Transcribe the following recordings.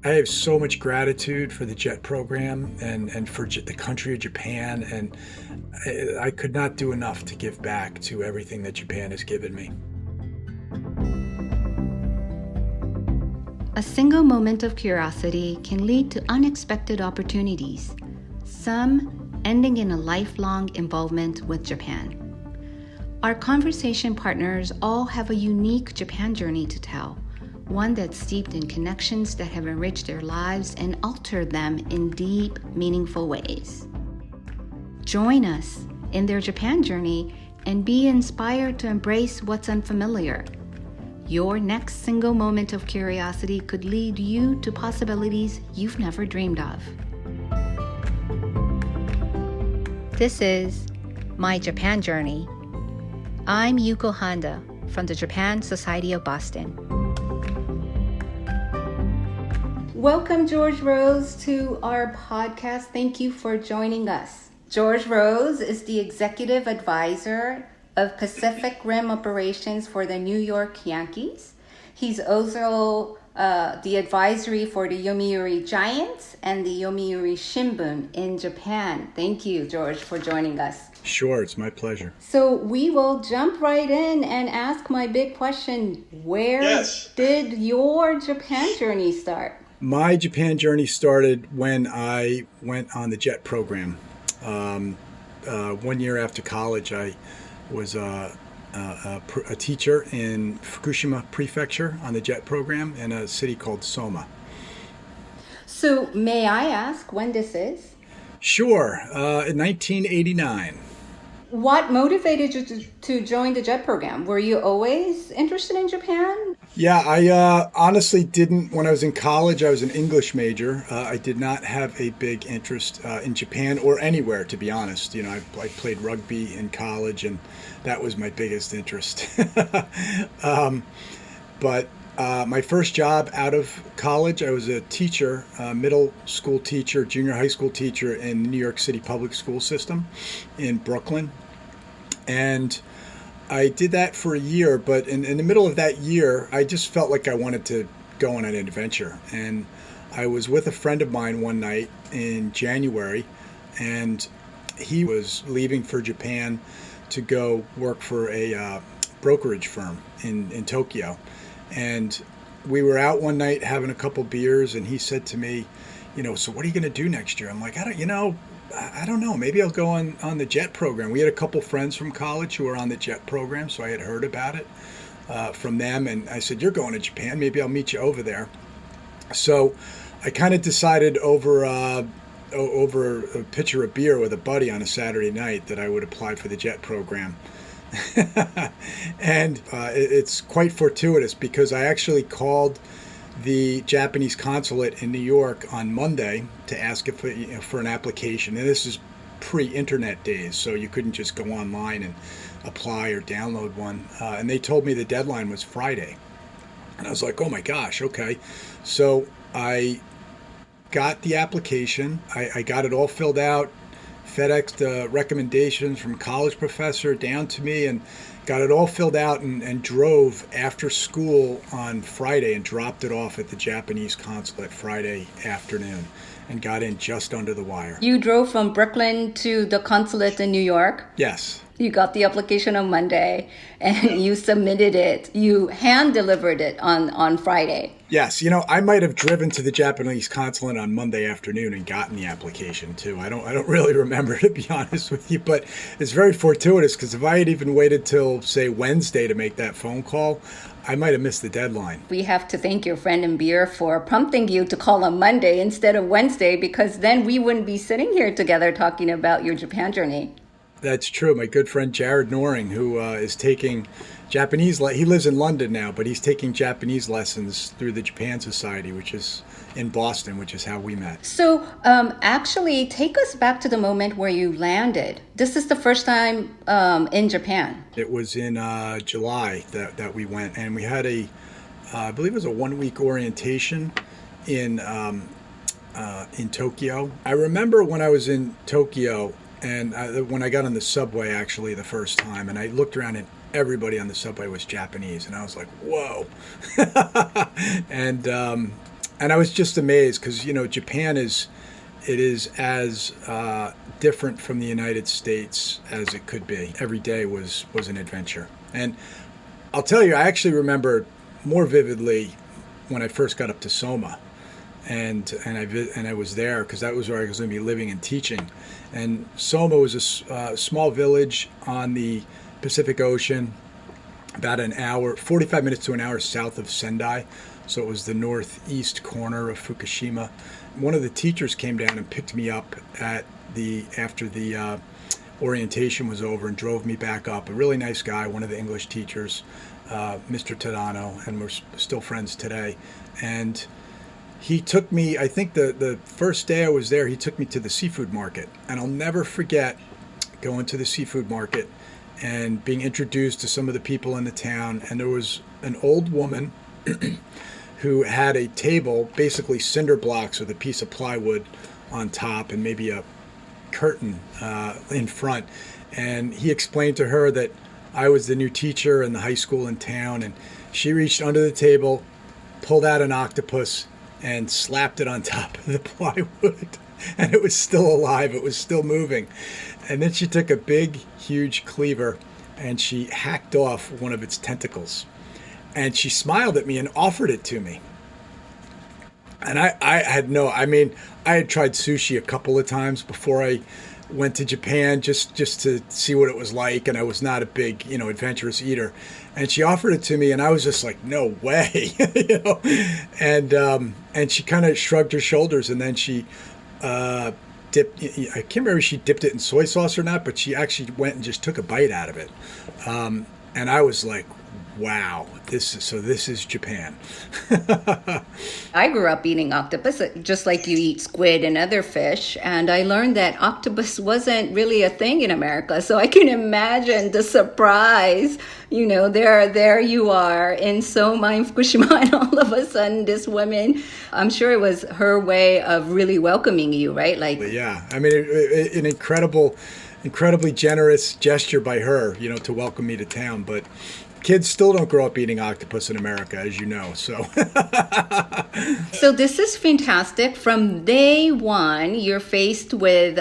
I have so much gratitude for the JET program and for the country of Japan, and I could not do enough to give back to everything that Japan has given me. A single moment of curiosity can lead to unexpected opportunities, some ending in a lifelong involvement with Japan. Our conversation partners all have a unique Japan journey to tell, one that's steeped in connections that have enriched their lives and altered them in deep, meaningful ways. Join us in their Japan journey and be inspired to embrace what's unfamiliar. Your next single moment of curiosity could lead you to possibilities you've never dreamed of. This is My Japan Journey. I'm Yuko Handa from the Japan Society of Boston. Welcome, George Rose, to our podcast. Thank you for joining us. George Rose is the executive advisor of Pacific Rim operations for the New York Yankees. He's also the advisory for the Yomiuri Giants and the Yomiuri Shimbun in Japan. Thank you, George, for joining us. Sure, it's my pleasure. So we will jump right in and ask my big question. Where did your Japan journey start? My Japan journey started when I went on the JET program. 1 year after college, I was a teacher in Fukushima Prefecture on the JET program in a city called Soma. So may I ask when this is? Sure, in 1989. What motivated you to join the JET program? Were you always interested in Japan? Yeah, I honestly didn't. When I was in college, I was an English major. I did not have a big interest in Japan or anywhere, to be honest. You know, I played rugby in college, and that was my biggest interest. But my first job out of college, I was a teacher, middle school teacher, junior high school teacher in the New York City public school system in Brooklyn. And I did that for a year, but in the middle of that year, I just felt like I wanted to go on an adventure. And I was with a friend of mine one night in January, and he was leaving for Japan to go work for a brokerage firm in Tokyo. And we were out one night having a couple beers, and he said to me, so what are you going to do next year? I'm like, I don't know. Maybe I'll go on the JET program. We had a couple friends from college who were on the JET program, so I had heard about it from them. And I said, you're going to Japan. Maybe I'll meet you over there. So I kind of decided over a pitcher of beer with a buddy on a Saturday night that I would apply for the JET program. And it's quite fortuitous because I actually called the Japanese consulate in New York on Monday to ask if for an application. And this is pre-internet days, so you couldn't just go online and apply or download one. And they told me the deadline was Friday. And I was like, oh my gosh, okay. So I got the application. I got it all filled out, FedExed the recommendations from college professor down to me, and got it all filled out and drove after school on Friday and dropped it off at the Japanese consulate Friday afternoon and got in just under the wire. You drove from Brooklyn to the consulate in New York? Yes. You got the application on Monday and you submitted it. You hand delivered it on Friday. Yes. I might have driven to the Japanese consulate on Monday afternoon and gotten the application too. I don't really remember, to be honest with you, but it's very fortuitous because if I had even waited till, say, Wednesday to make that phone call, I might have missed the deadline. We have to thank your friend in beer for prompting you to call on Monday instead of Wednesday, because then we wouldn't be sitting here together talking about your Japan journey. That's true. My good friend Jared Noring, who is taking Japanese, he lives in London now, but he's taking Japanese lessons through the Japan Society, which is in Boston, which is how we met. So actually, take us back to the moment where you landed. This is the first time in Japan. It was in July that we went, and we had I believe it was a 1 week orientation in Tokyo. I remember when I was in Tokyo, and when I got on the subway, actually, the first time, and I looked around and everybody on the subway was Japanese, and I was like, whoa. And And I was just amazed because, Japan it is as different from the United States as it could be. Every day was an adventure. And I'll tell you, I actually remember more vividly when I first got up to Soma, and I was there because that was where I was going to be living and teaching. And Soma was a small village on the Pacific Ocean, about an hour, 45 minutes to an hour south of Sendai. So it was the northeast corner of Fukushima. One of the teachers came down and picked me up after the orientation was over and drove me back up. A really nice guy, one of the English teachers, Mr. Tadano, and we're still friends today. And he took me, I think the first day I was there, he took me to the seafood market. And I'll never forget going to the seafood market and being introduced to some of the people in the town. And there was an old woman who had a table, basically cinder blocks with a piece of plywood on top and maybe a curtain in front. And he explained to her that I was the new teacher in the high school in town. And she reached under the table, pulled out an octopus, and slapped it on top of the plywood. And it was still alive. It was still moving. And then she took a big, huge cleaver and she hacked off one of its tentacles. And she smiled at me and offered it to me. And I had tried sushi a couple of times before I went to Japan just to see what it was like. And I was not a big, adventurous eater. And she offered it to me and I was just like, no way, And she kind of shrugged her shoulders and then she dipped, I can't remember if she dipped it in soy sauce or not, but she actually went and just took a bite out of it. And I was like, wow, this is Japan. I grew up eating octopus, just like you eat squid and other fish, and I learned that octopus wasn't really a thing in America. So I can imagine the surprise. There you are in Soma in Fukushima, and all of a sudden, this woman, I'm sure it was her way of really welcoming you, right? Like, yeah, I mean, an incredibly generous gesture by her, to welcome me to town, but. Kids still don't grow up eating octopus in America, as you know. So this is fantastic. From day one, you're faced with,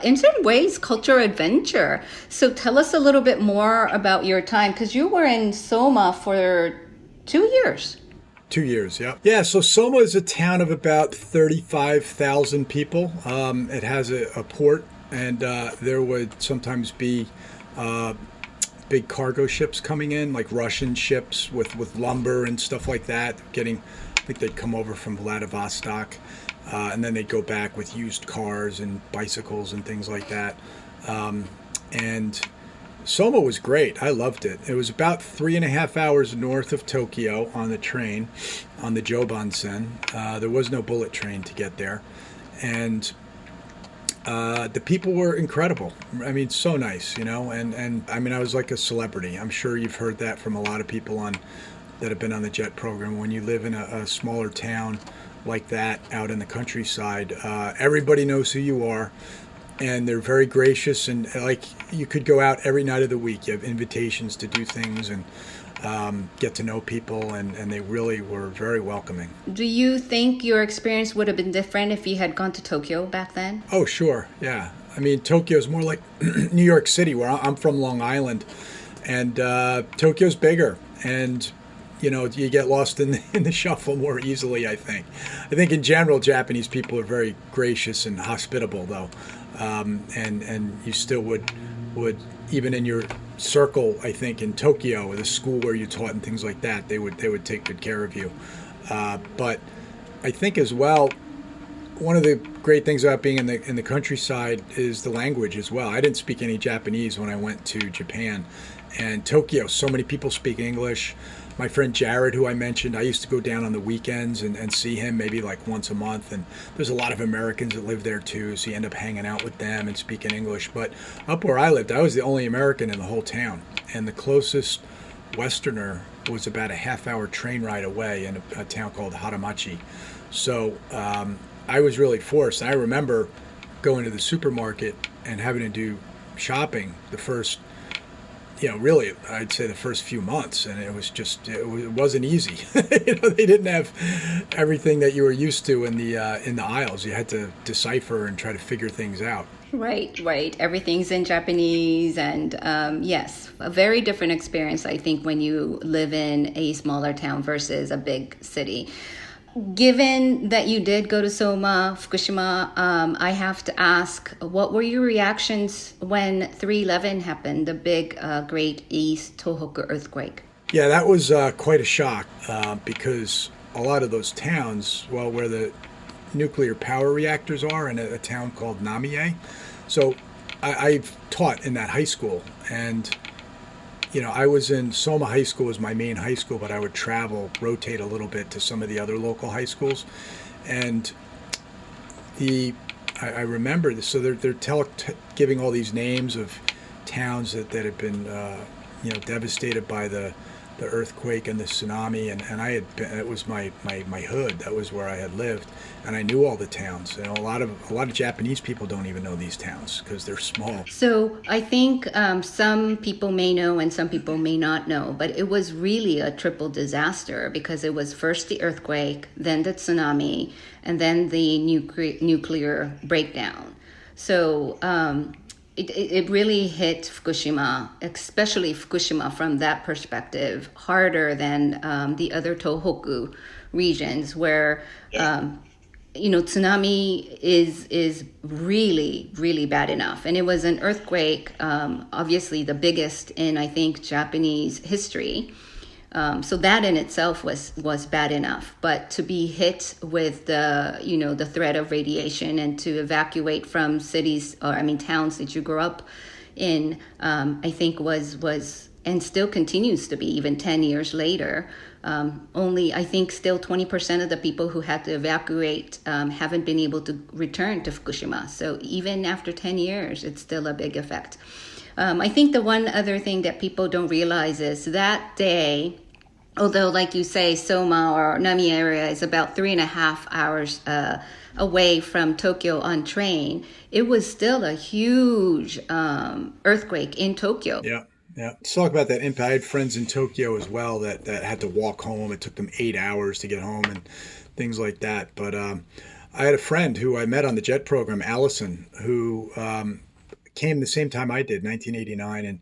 in certain ways, cultural adventure. So tell us a little bit more about your time, because you were in Soma for 2 years. 2 years, yeah. Yeah, so Soma is a town of about 35,000 people. It has a port, and there would sometimes be big cargo ships coming in, like Russian ships with lumber and stuff like that. I think they'd come over from Vladivostok, and then they'd go back with used cars and bicycles and things like that. And Soma was great. I loved it. It was about 3.5 hours north of Tokyo on the train, on the Jobansen. There was no bullet train to get there. And the people were incredible. I mean, so nice, and I mean, I was like a celebrity. I'm sure you've heard that from a lot of people that have been on the JET program. When you live in a smaller town like that out in the countryside, everybody knows who you are, and they're very gracious. And like, you could go out every night of the week. You have invitations to do things and get to know people, and they really were very welcoming. Do you think your experience would have been different if you had gone to Tokyo back then? Oh, sure, yeah. I mean, Tokyo is more like New York City, where I'm from Long Island, and Tokyo's bigger, and you get lost in the shuffle more easily, I think. I think in general, Japanese people are very gracious and hospitable, though, and you still would even in your circle, I think in Tokyo, the school where you taught and things like that, they would take good care of you. But I think as well, one of the great things about being in the countryside is the language as well. I didn't speak any Japanese when I went to Japan, and Tokyo, so many people speak English. My friend Jared, who I mentioned, I used to go down on the weekends and see him maybe like once a month. And there's a lot of Americans that live there too, so you end up hanging out with them and speaking English. But up where I lived, I was the only American in the whole town. And the closest Westerner was about a half-hour train ride away in a town called Haramachi. So I was really forced. I remember going to the supermarket and having to do shopping the first really, I'd say the first few months, and it wasn't easy. They didn't have everything that you were used to in the aisles. You had to decipher and try to figure things out. Right, right. Everything's in Japanese, and yes, a very different experience, I think, when you live in a smaller town versus a big city. Given that you did go to Soma, Fukushima, I have to ask, what were your reactions when 3/11 happened, the big Great East Tohoku earthquake? Yeah, that was quite a shock because a lot of those towns, well, where the nuclear power reactors are in a town called Namie. So I've taught in that high school, and I was in Soma High School as my main high school, but I would rotate a little bit to some of the other local high schools, and I remember this. So they're giving all these names of towns that had been devastated by the earthquake and the tsunami, and I had been, it was my hood. That was where I had lived, and I knew all the towns. A lot of Japanese people don't even know these towns because they're small. So I think some people may know and some people may not know, but it was really a triple disaster because it was first the earthquake, then the tsunami, and then the nuclear breakdown. So it really hit Fukushima, especially Fukushima from that perspective, harder than the other Tohoku regions where, tsunami is really, really bad enough. And it was an earthquake, obviously the biggest in, I think, Japanese history. So that in itself was bad enough, but to be hit with the threat of radiation and to evacuate from cities towns that you grew up in, I think was and still continues to be even 10 years later. Only I think still 20% of the people who had to evacuate haven't been able to return to Fukushima. So even after 10 years, it's still a big effect. I think the one other thing that people don't realize is that day, although like you say, Soma or Nami area is about 3.5 hours away from Tokyo on train, it was still a huge earthquake in Tokyo. Yeah. Yeah, let's talk about that impact. I had friends in Tokyo as well that had to walk home. It took them 8 hours to get home and things like that. But I had a friend who I met on the JET program, Allison, who came the same time I did, 1989, and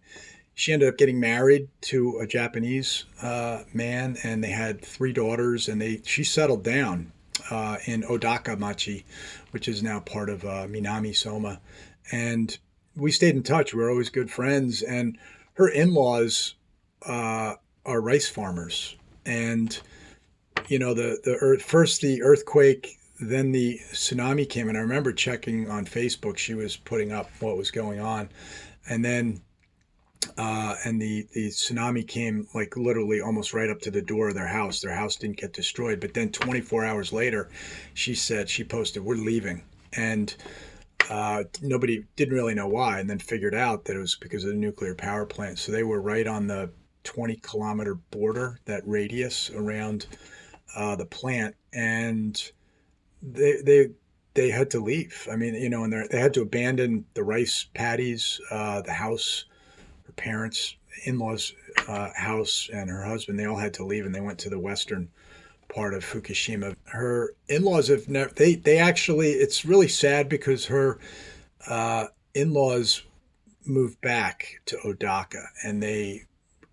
she ended up getting married to a Japanese man, and they had 3 daughters, and she settled down in Odaka Machi, which is now part of Minami Soma, and we stayed in touch. We were always good friends, and her in-laws are rice farmers, and first the earthquake, then the tsunami came, and I remember checking on Facebook. She was putting up what was going on, and then and the tsunami came like literally almost right up to the door of their house. Their house didn't get destroyed, but then 24 hours later, she posted, "We're leaving," and nobody didn't really know why, and then figured out that it was because of the nuclear power plant. So they were right on the 20-kilometer border, that radius around the plant, and they had to leave. I mean, and they had to abandon the rice paddies, the house, her parents, in-laws' house, and her husband. They all had to leave, and they went to the western part of Fukushima. Her in-laws have never, they actually, it's really sad because her in-laws moved back to Odaka, and they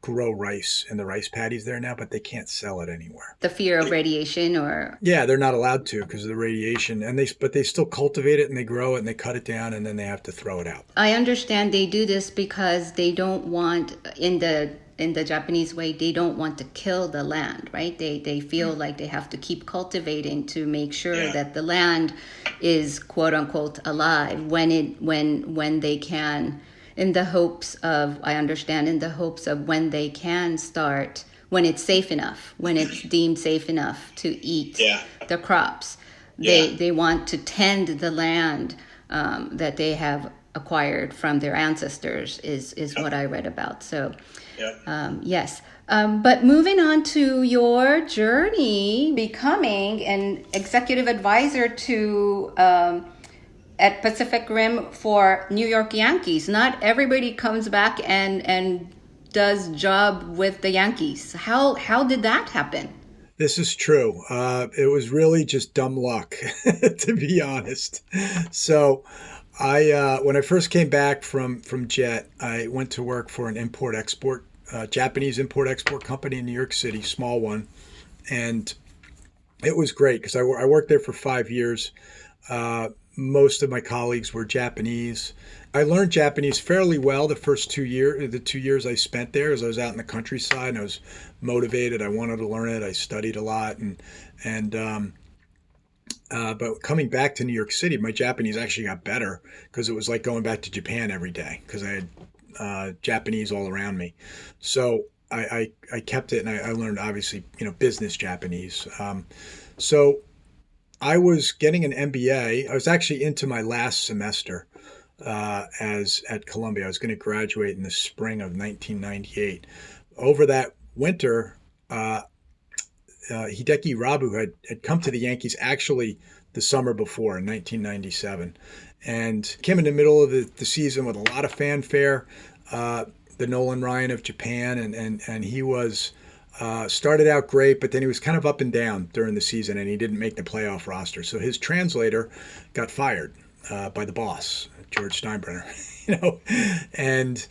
grow rice in the rice paddies there now, but they can't sell it anywhere. The fear of radiation, or? Yeah, they're not allowed to because of the radiation, but they still cultivate it, and they grow it, and they cut it down, and then they have to throw it out. I understand they do this because they don't want, in the Japanese way, they don't want to kill the land, right? They feel like they have to keep cultivating to make sure that the land is quote unquote alive when they can, in the hopes of when they can start, when it's safe enough, when it's deemed safe enough to eat the crops. They want to tend the land that they have acquired from their ancestors is what I read about. So yes. But moving on to your journey becoming an executive advisor to at Pacific Rim for New York Yankees. Not everybody comes back and does job with the Yankees. How did that happen? This is true. It was really just dumb luck, to be honest. So, when I first came back from Jet, I went to work for an import export Japanese import export company in New York City, small one, and it was great because I worked there for 5 years. Most of my colleagues were Japanese. I learned Japanese fairly well the 2 years I spent there, as I was out in the countryside and I was motivated. I wanted to learn it. I studied a lot, and but coming back to New York City, my Japanese actually got better because it was like going back to Japan every day because I had Japanese all around me. So I kept it, and I learned obviously business Japanese. So I was getting an MBA. I was actually into my last semester as at Columbia. I was going to graduate in the spring of 1998. Over that winter, Hideki Rabu had come to the Yankees actually the summer before in 1997, and came in the middle of the season with a lot of fanfare. The Nolan Ryan of Japan, and he was started out great, but then he was kind of up and down during the season, and he didn't make the playoff roster. So his translator got fired by the boss, George Steinbrenner, and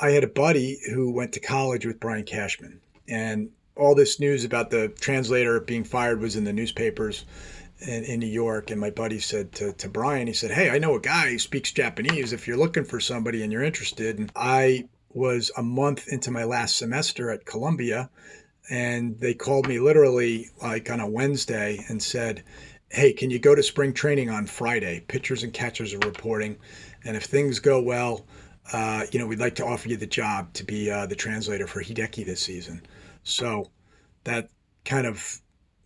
I had a buddy who went to college with Brian Cashman, and all this news about the translator being fired was in the newspapers in New York. And my buddy said to Brian, he said, "Hey, I know a guy who speaks Japanese if you're looking for somebody and you're interested." And I was a month into my last semester at Columbia, and they called me literally like on a Wednesday and said, "Hey, can you go to spring training on Friday? Pitchers and catchers are reporting, and if things go well, we'd like to offer you the job to be the translator for Hideki this season." So that kind of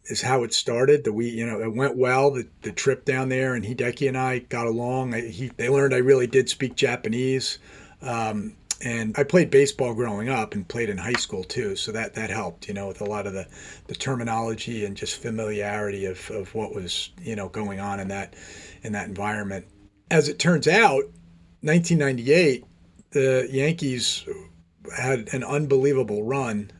is how it started. It went well. The trip down there, and Hideki and I got along. They learned I really did speak Japanese, and I played baseball growing up and played in high school too. So that helped, with a lot of the terminology and just familiarity of what was going on in that environment. As it turns out, 1998, the Yankees had an unbelievable run.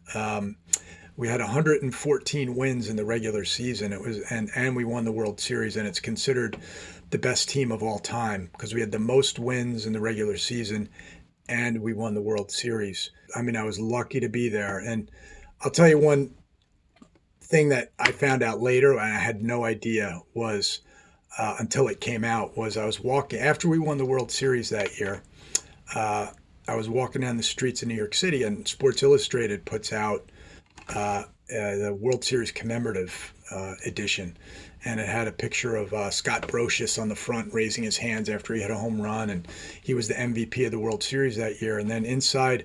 We had 114 wins in the regular season. It was and we won the World Series, and it's considered the best team of all time because we had the most wins in the regular season and we won the World Series. I mean, I was lucky to be there. And I'll tell you one thing that I found out later, and I had no idea was until it came out, was I was walking after we won the World Series that year. I was walking down the streets of New York City, and Sports Illustrated puts out the World Series commemorative edition, and it had a picture of Scott Brocious on the front raising his hands after he hit a home run, and he was the MVP of the World Series that year. And then inside,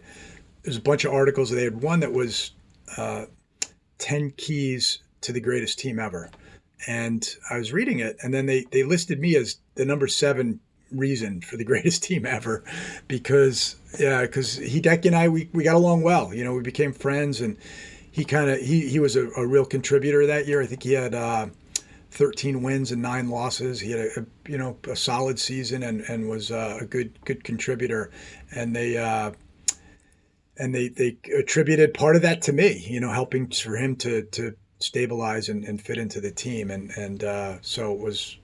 there's a bunch of articles. They had one that was 10 keys to the greatest team ever, and I was reading it, and then they listed me as the number 7 reason for the greatest team ever because Hideki and I we got along well. We became friends, and he was a real contributor that year. I think he had 13 wins and 9 losses. He had a solid season and was a good contributor, and they attributed part of that to me, helping for him to stabilize and fit into the team, and so it was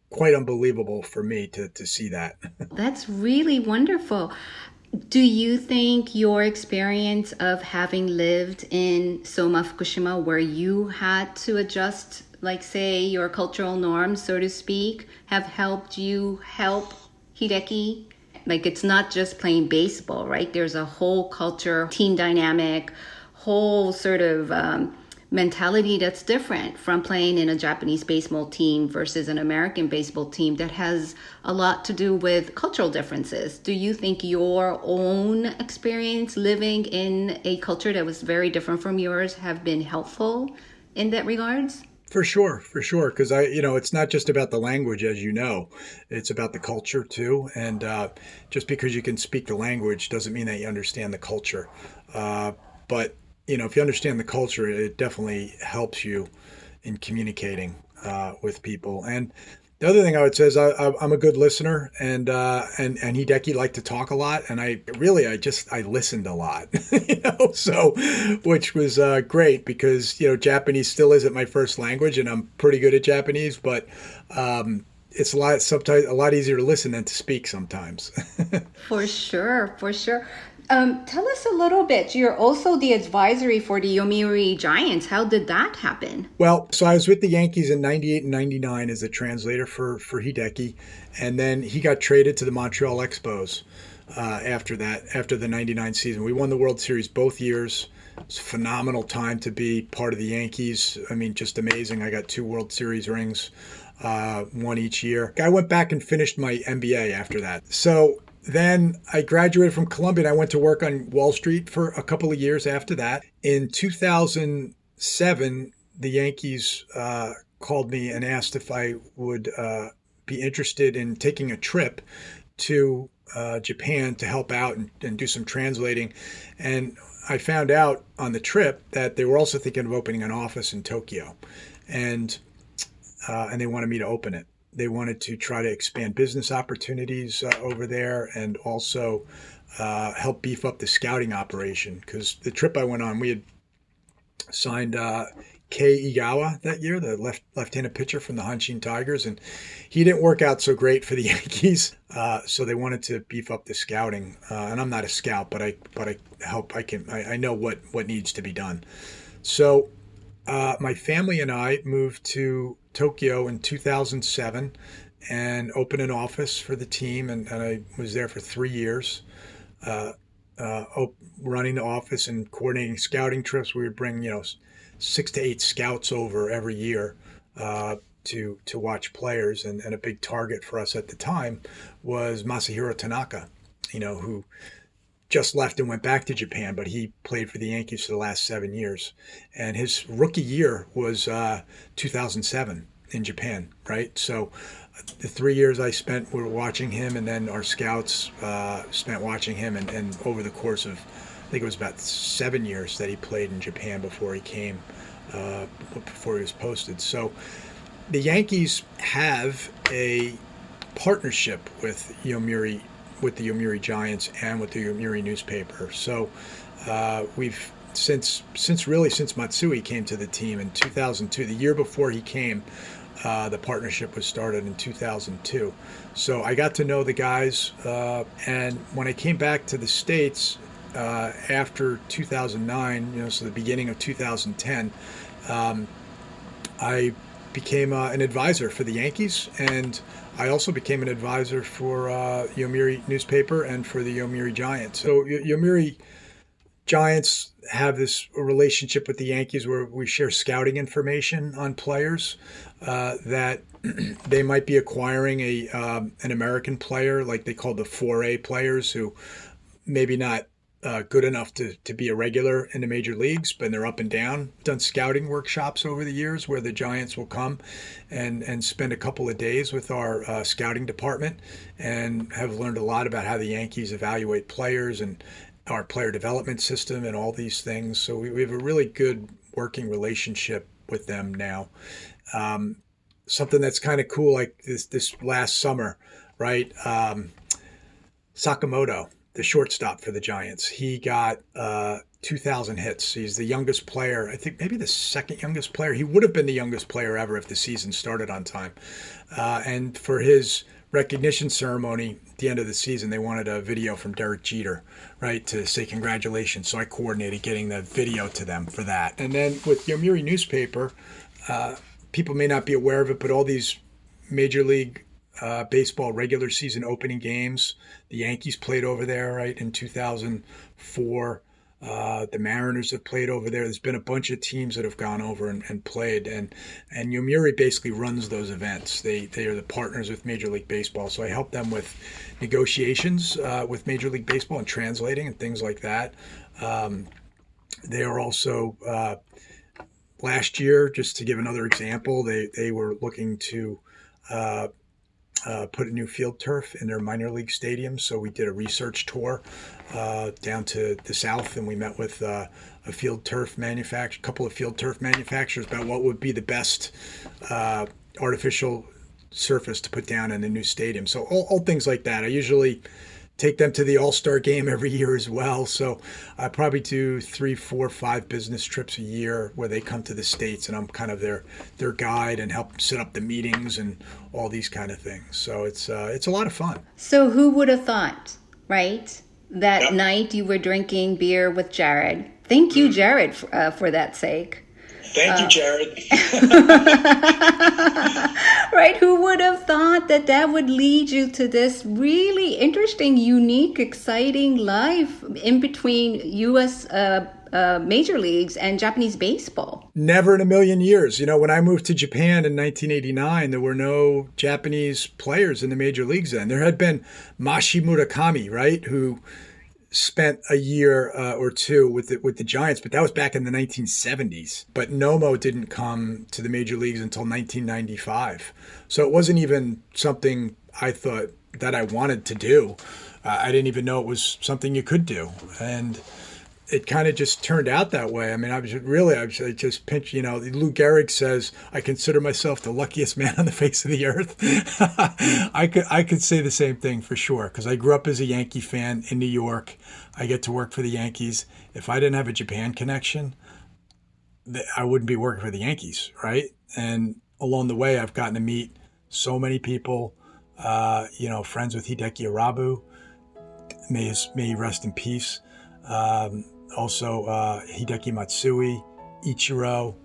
quite unbelievable for me to see that. That's really wonderful. Do you think your experience of having lived in Soma, Fukushima, where you had to adjust, like say, your cultural norms, so to speak, have helped you help Hideki? Like, it's not just playing baseball, right? There's a whole culture, team dynamic, whole sort of mentality that's different from playing in a Japanese baseball team versus an American baseball team that has a lot to do with cultural differences. Do you think your own experience living in a culture that was very different from yours have been helpful in that regards? For sure, because it's not just about the language, as you know, it's about the culture too. And just because you can speak the language doesn't mean that you understand the culture. But if you understand the culture, it definitely helps you in communicating with people. And The other thing I would say is I'm a good listener, and Hideki liked to talk a lot, and I listened a lot, so which was great because Japanese still isn't my first language, and I'm pretty good at Japanese, but it's sometimes a lot easier to listen than to speak sometimes. For sure, for sure. Tell us a little bit. You're also the advisory for the Yomiuri Giants. How did that happen? Well, so I was with the Yankees in '98 and '99 as a translator for Hideki, and then he got traded to the Montreal Expos after that, after the '99 season. We won the World Series both years. It's a phenomenal time to be part of the Yankees. I mean, just amazing. I got two World Series rings, one each year. I went back and finished my MBA after that. So then I graduated from Columbia and I went to work on Wall Street for a couple of years after that. In 2007, the Yankees called me and asked if I would be interested in taking a trip to Japan to help out and do some translating. And I found out on the trip that they were also thinking of opening an office in Tokyo, and they wanted me to open it. They wanted to try to expand business opportunities over there, and also help beef up the scouting operation. Because the trip I went on, we had signed Kei Igawa that year, the left-handed pitcher from the Hanshin Tigers, and he didn't work out so great for the Yankees. So they wanted to beef up the scouting. And I'm not a scout, but I help. I know what needs to be done. So my family and I moved to Tokyo in 2007 and opened an office for the team, and I was there for 3 years. Uh, Running the office and coordinating scouting trips. We would bring 6 to 8 scouts over every year to watch players, and a big target for us at the time was Masahiro Tanaka, who just left and went back to Japan, but he played for the Yankees for the last 7 years, and his rookie year was 2007 in Japan, right? So the 3 years I spent were watching him, and then our scouts spent watching him, and over the course of, I think it was about 7 years that he played in Japan before he was posted. So the Yankees have a partnership with the Yomiuri Giants and with the Yomiuri newspaper. So we've since Matsui came to the team in 2002, the year before he came, the partnership was started in 2002. So I got to know the guys, and when I came back to the States after 2009, so the beginning of 2010, I became an advisor for the Yankees, and I also became an advisor for Yomiuri newspaper and for the Yomiuri Giants. So Yomiuri Giants have this relationship with the Yankees where we share scouting information on players that they might be acquiring an American player, like they call the 4A players, who maybe not good enough to be a regular in the major leagues, but they're up and down. Done scouting workshops over the years where the Giants will come and spend a couple of days with our scouting department, and have learned a lot about how the Yankees evaluate players and our player development system and all these things. So we have a really good working relationship with them now. Something that's kind of cool, like this last summer, right? Sakamoto, the shortstop for the Giants, he got 2,000 hits. He's the youngest player, I think maybe the second youngest player. He would have been the youngest player ever if the season started on time. And for his recognition ceremony at the end of the season, they wanted a video from Derek Jeter, right, to say congratulations. So I coordinated getting the video to them for that. And then with Yomiuri newspaper, people may not be aware of it, but all these Major League baseball regular season opening games, the Yankees played over there, right, in 2004. The Mariners have played over there. There's been a bunch of teams that have gone over and played, and Yomiuri basically runs those events. They are the partners with Major League Baseball, so I help them with negotiations with Major League Baseball and translating and things like that. They are also last year, just to give another example, they were looking to put a new field turf in their minor league stadium. So we did a research tour down to the south, and we met with a couple of field turf manufacturers about what would be the best artificial surface to put down in the new stadium. So all things like that. I usually take them to the All-Star game every year as well. So I probably do 3, 4, 5 business trips a year where they come to the States, and I'm kind of their guide and help set up the meetings and all these kind of things. So it's a lot of fun. So who would have thought, right? That Yep. night you were drinking beer with Jared. Thank you, Jared, for that sake. Thank you, Jared. Right? Who would have thought that that would lead you to this really interesting, unique, exciting life in between U.S. Major leagues and Japanese baseball? Never in a million years. When I moved to Japan in 1989, there were no Japanese players in the major leagues then. There had been Mashi Murakami, right, who spent a year or two with the Giants, but that was back in the 1970s. But Nomo didn't come to the major leagues until 1995. So it wasn't even something I thought that I wanted to do. I didn't even know it was something you could do. And it kind of just turned out that way. I mean, I just pinched, Lou Gehrig says, I consider myself the luckiest man on the face of the earth. I could say the same thing for sure, because I grew up as a Yankee fan in New York. I get to work for the Yankees. If I didn't have a Japan connection, I wouldn't be working for the Yankees, right? And along the way, I've gotten to meet so many people, friends with Hideki Arabu. May he rest in peace. Also, Hideki Matsui, Ichiro,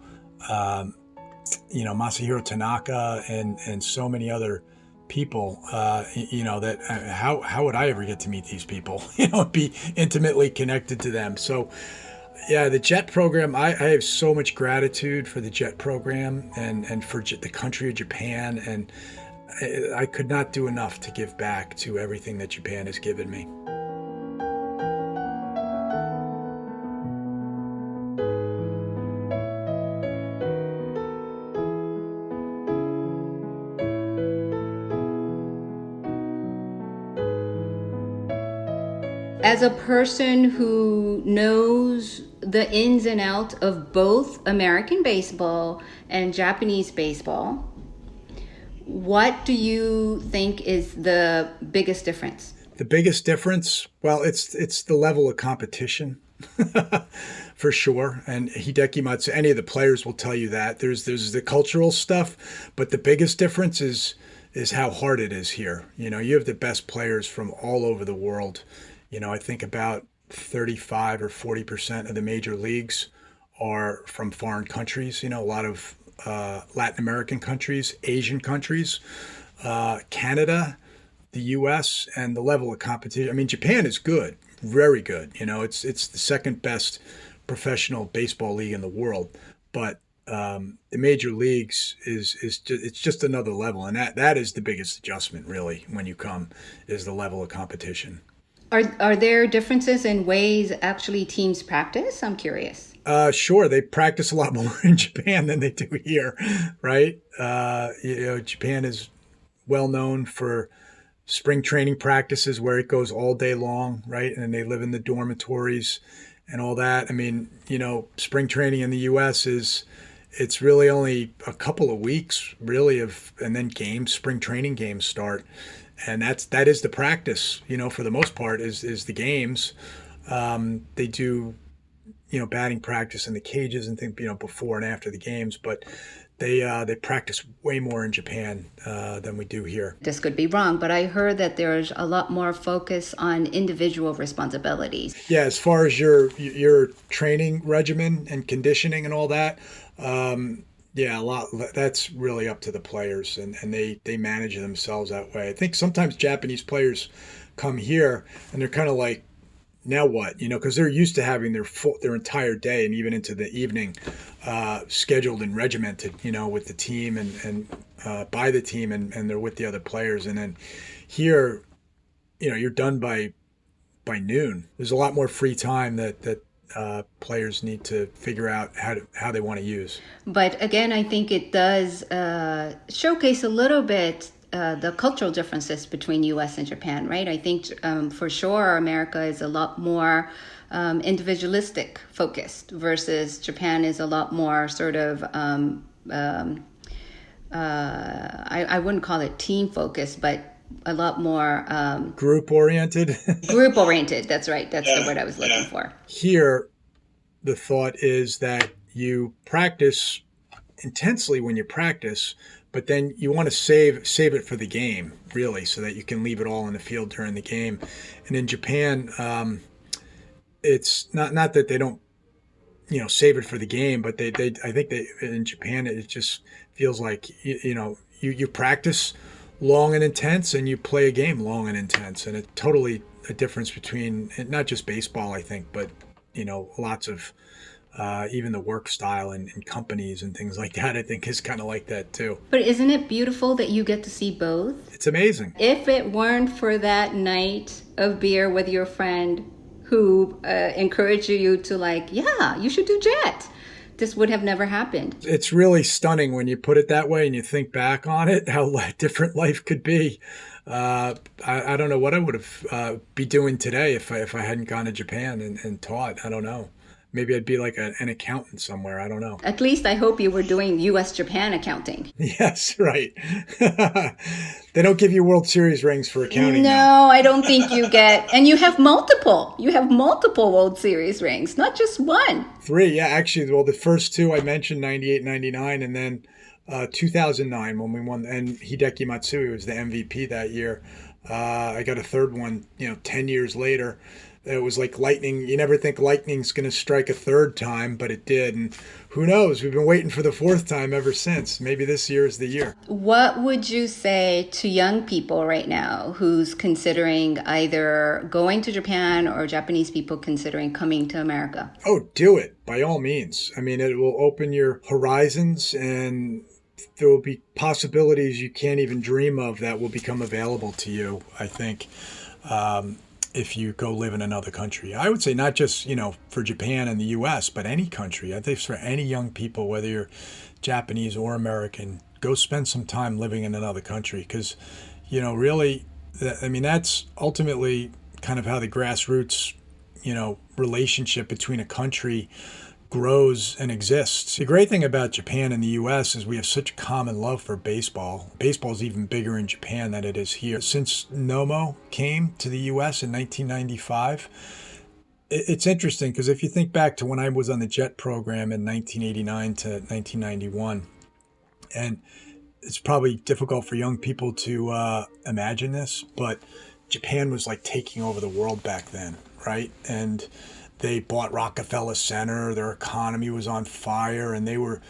Masahiro Tanaka, and so many other people. That how would I ever get to meet these people? Be intimately connected to them. So, yeah, the JET program. I have so much gratitude for the JET program and for the country of Japan, and I could not do enough to give back to everything that Japan has given me. As a person who knows the ins and outs of both American baseball and Japanese baseball, what do you think is the biggest difference? The biggest difference, well, it's the level of competition, for sure. And Hideki Matsui, any of the players will tell you that. There's the cultural stuff, but the biggest difference is how hard it is here. You have the best players from all over the world. I think about 35 or 40% of the major leagues are from foreign countries. A lot of Latin American countries, Asian countries, Canada, the U.S., and the level of competition. I mean, Japan is good, very good. It's the second best professional baseball league in the world, but the major leagues it's just another level, and that is the biggest adjustment really when you come, is the level of competition. Are there differences in ways actually teams practice? I'm curious. Sure, they practice a lot more in Japan than they do here, right? Japan is well known for spring training practices where it goes all day long, right? And they live in the dormitories and all that. I mean, spring training in the U.S. it's really only a couple of weeks, really, and then spring training games start. And that is the practice, for the most part, is the games. They do, batting practice in the cages and things, before and after the games. But they practice way more in Japan than we do here. This could be wrong, but I heard that there's a lot more focus on individual responsibilities. Yeah, as far as your training regimen and conditioning and all that, yeah, a lot. That's really up to the players, and they manage themselves that way. I think sometimes Japanese players come here and they're kind of like, now what? Because they're used to having their entire day and even into the evening scheduled and regimented, with the team and by the team, and they're with the other players. And then here, you're done by noon. There's a lot more free time that players need to figure out how they want to use. But again, I think it does showcase a little bit the cultural differences between U.S. and Japan, right? I think for sure America is a lot more individualistic focused versus Japan is a lot more sort of I wouldn't call it team focused, but a lot more Group oriented. group oriented. That's right. That's the word I was looking for. Here, the thought is that you practice intensely when you practice, but then you want to save it for the game, really, so that you can leave it all in the field during the game. And in Japan, it's not that they don't save it for the game, but they I think they in Japan it just feels like you practice long and intense and you play a game long and intense, and it's totally a difference between not just baseball, I think, but lots of even the work style and companies and things like that, I think is kind of like that too. But isn't it beautiful that you get to see both? It's amazing. If it weren't for that night of beer with your friend who encouraged you to yeah, you should do jet, this would have never happened. It's really stunning when you put it that way and you think back on it, how different life could be. I don't know what I would have be doing today if I hadn't gone to Japan and taught. I don't know. Maybe I'd be like an accountant somewhere. I don't know. At least I hope you were doing U.S.-Japan accounting. Yes, right. They don't give you World Series rings for accounting. No, now. I don't think you get. And you have multiple. You have multiple World Series rings, not just one. 3, yeah. Actually, well, the first 2 I mentioned, 98, 99, and then 2009 when we won. And Hideki Matsui was the MVP that year. I got a third one, 10 years later. It was like lightning. You never think lightning's going to strike a third time, but it did. And who knows? We've been waiting for the 4th time ever since. Maybe this year is the year. What would you say to young people right now who's considering either going to Japan or Japanese people considering coming to America? Oh, do it by all means. I mean, it will open your horizons and there will be possibilities you can't even dream of that will become available to you, I think. If you go live in another country. I would say not just, for Japan and the U.S., but any country. I think for any young people, whether you're Japanese or American, go spend some time living in another country because, really, that's ultimately kind of how the grassroots, relationship between a country grows and exists. The great thing about Japan and the U.S. is we have such common love for baseball. Baseball is even bigger in Japan than it is here. Since Nomo came to the U.S. in 1995, it's interesting because if you think back to when I was on the JET program in 1989 to 1991, and it's probably difficult for young people to imagine this, but Japan was like taking over the world back then, right? And they bought Rockefeller Center. Their economy was on fire, and they were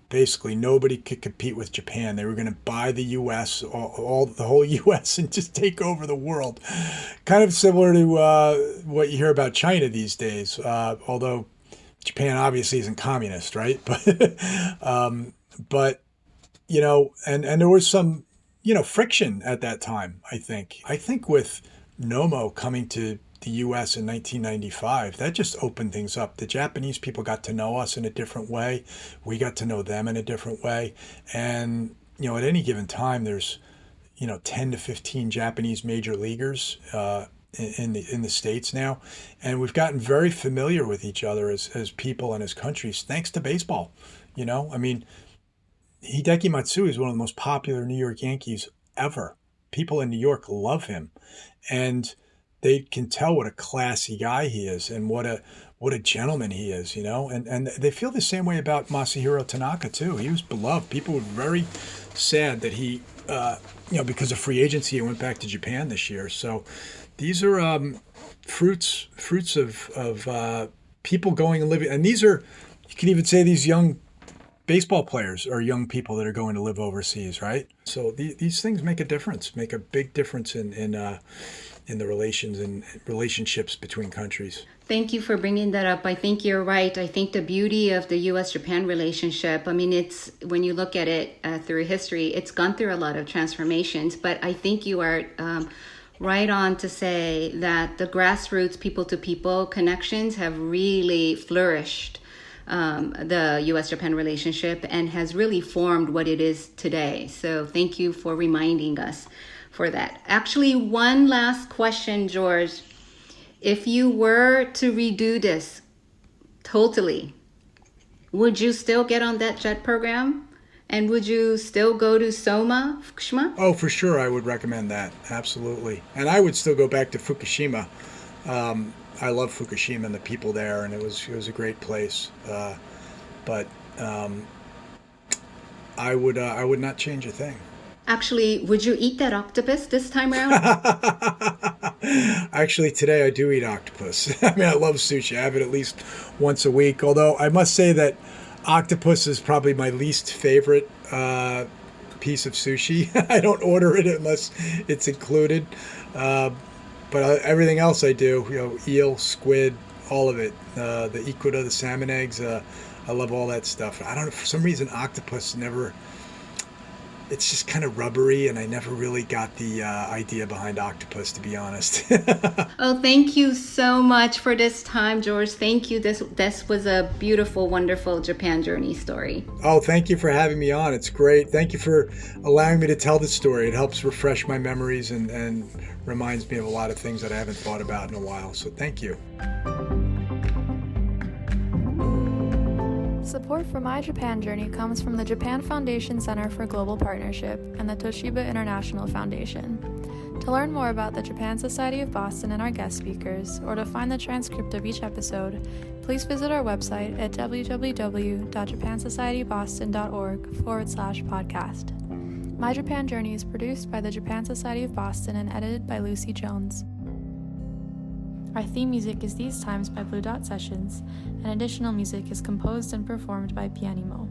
basically nobody could compete with Japan. They were going to buy the U.S., the whole U.S., and just take over the world. Kind of similar to what you hear about China these days, although Japan obviously isn't communist, right? But and there was some friction at that time. I think with Nomo coming to the U.S. in 1995, that just opened things up. The Japanese people got to know us in a different way. We got to know them in a different way. And, at any given time, there's, 10 to 15 Japanese major leaguers in the States now. And we've gotten very familiar with each other as people and as countries, thanks to baseball. Hideki Matsui is one of the most popular New York Yankees ever. People in New York love him. And they can tell what a classy guy he is and what a gentleman he is, and they feel the same way about Masahiro Tanaka too. He was beloved. People were very sad that he, because of free agency, he went back to Japan this year. So these are fruits of people going and living. And these are, you can even say these young baseball players are young people that are going to live overseas, right? So these things make a difference, make a big difference in the relations and relationships between countries. Thank you for bringing that up. I think you're right. I think the beauty of the U.S.-Japan relationship, it's when you look at it through history, it's gone through a lot of transformations, but I think you are right on to say that the grassroots people-to-people connections have really flourished the U.S.-Japan relationship and has really formed what it is today. So thank you for reminding us for that. Actually, one last question, George. If you were to redo this totally, would you still get on that JET program? And would you still go to Soma, Fukushima? Oh, for sure, I would recommend that. Absolutely. And I would still go back to Fukushima. I love Fukushima and the people there, and it was a great place. But I would not change a thing. Actually, would you eat that octopus this time around? Actually, today I do eat octopus. I mean, I love sushi. I have it at least once a week. Although I must say that octopus is probably my least favorite piece of sushi. I don't order it unless it's included. But everything else I do, eel, squid, all of it. The ikuda, the salmon eggs. I love all that stuff. I don't know, for some reason, octopus never. It's just kind of rubbery, and I never really got the idea behind octopus, to be honest. Oh, thank you so much for this time, George. Thank you. This was a beautiful, wonderful Japan journey story. Oh, thank you for having me on. It's great. Thank you for allowing me to tell the story. It helps refresh my memories and reminds me of a lot of things that I haven't thought about in a while. So thank you. Support for My Japan Journey comes from the Japan Foundation Center for Global Partnership and the Toshiba International Foundation. To learn more about the Japan Society of Boston and our guest speakers, or to find the transcript of each episode, please visit our website at www.japansocietyboston.org/podcast. My Japan Journey is produced by the Japan Society of Boston and edited by Lucy Jones. Our theme music is These Times by Blue Dot Sessions, and additional music is composed and performed by Pianimo.